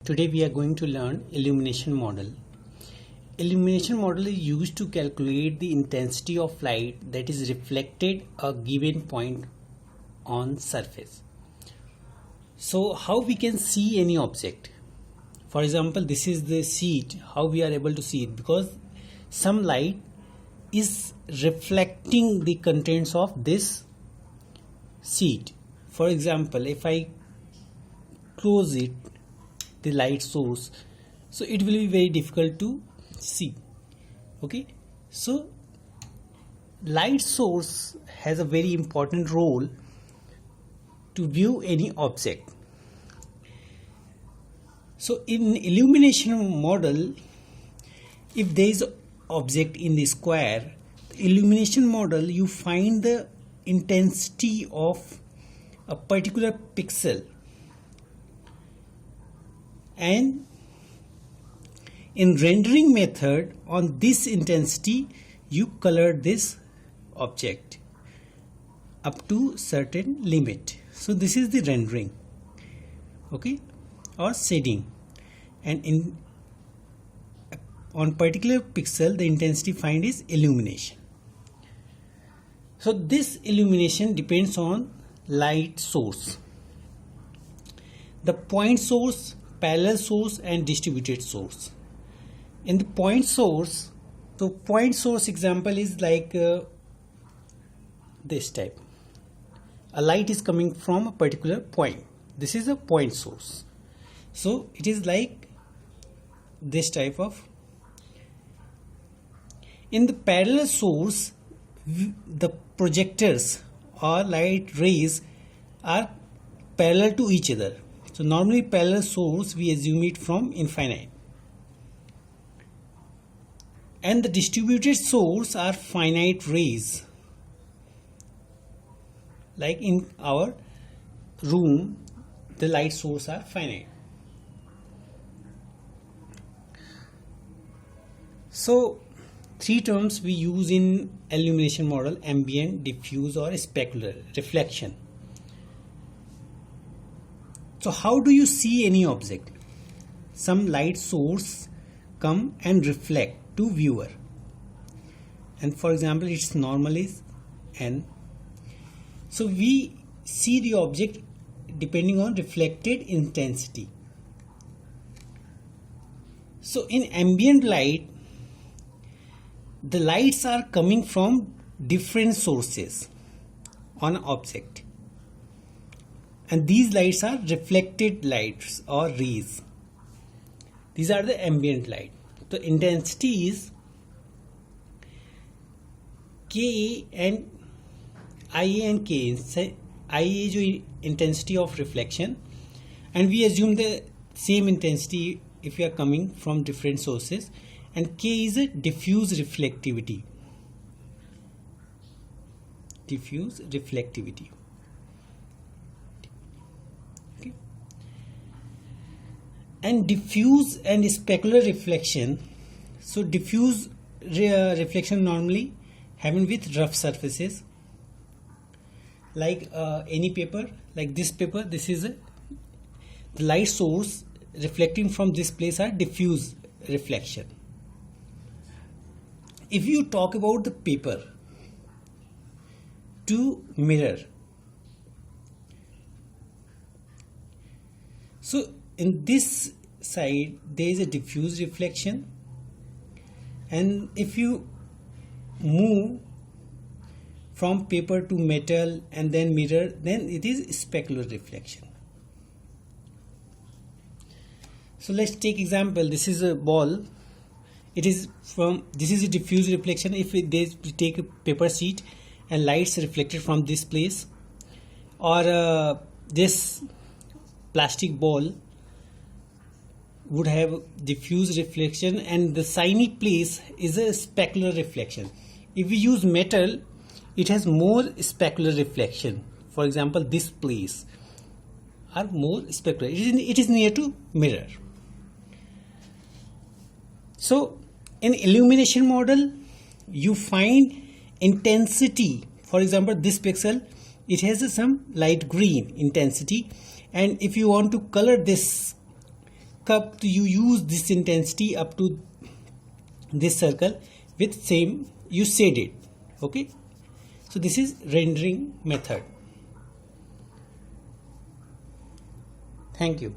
Today we are going to learn illumination model. Illumination model is used to calculate the intensity of light that is reflected a given point on surface. So how we can see any object? For example, this is the sheet. How we are able to see it? Because some light is reflecting the contents of this sheet. For example, if I close it, the light source, so it will be very difficult to see. Okay, so light source has a very important role to view any object. So in illumination model, if there is object in the square, illumination model, you find the intensity of a particular pixel, and in rendering method, on this intensity you color this object up to certain limit. So this is the rendering, okay, or shading, and in on particular pixel the intensity find is illumination. So this illumination depends on light source, the point source, parallel source and distributed source. In the point source, so point source example is like this type. A light is coming from a particular point. This is a point source. So it is like this type of. In the parallel source, the projectors or light rays are parallel to each other. So normally parallel source we assume it from infinite, and the distributed source are finite rays. Like in our room, the light source are finite. So three terms we use in illumination model: ambient, diffuse or specular reflection. So how do you see any object? Some light source come and reflect to viewer, and for example its normal is n. So we see the object depending on reflected intensity. So in ambient light, the lights are coming from different sources on an object, and these lights are reflected lights or rays. These are the ambient light. The intensity is Ka and Ia and K. Ia is intensity of reflection, and we assume the same intensity if we are coming from different sources, and K is a diffuse reflectivity. Diffuse reflectivity. Okay. And diffuse and specular reflection. So diffuse reflection normally happen with rough surfaces, like any paper, like this paper. This is the light source reflecting from this place are diffuse reflection. If you talk about the paper to mirror, so in this side there is a diffuse reflection, and if you move from paper to metal and then mirror, then it is specular reflection. So let's take example. This is a ball. It is from, this is a diffuse reflection. If we take a paper sheet and lights reflected from this place, or this plastic ball would have diffuse reflection, and the shiny place is a specular reflection. If we use metal, it has more specular reflection. For example, this place are more specular. It is near to mirror. So in illumination model, you find intensity. For example, this pixel, it has some light green intensity, and if you want to color this up to you use this intensity up to this circle with same you shade it. Okay, so this is rendering method. Thank you.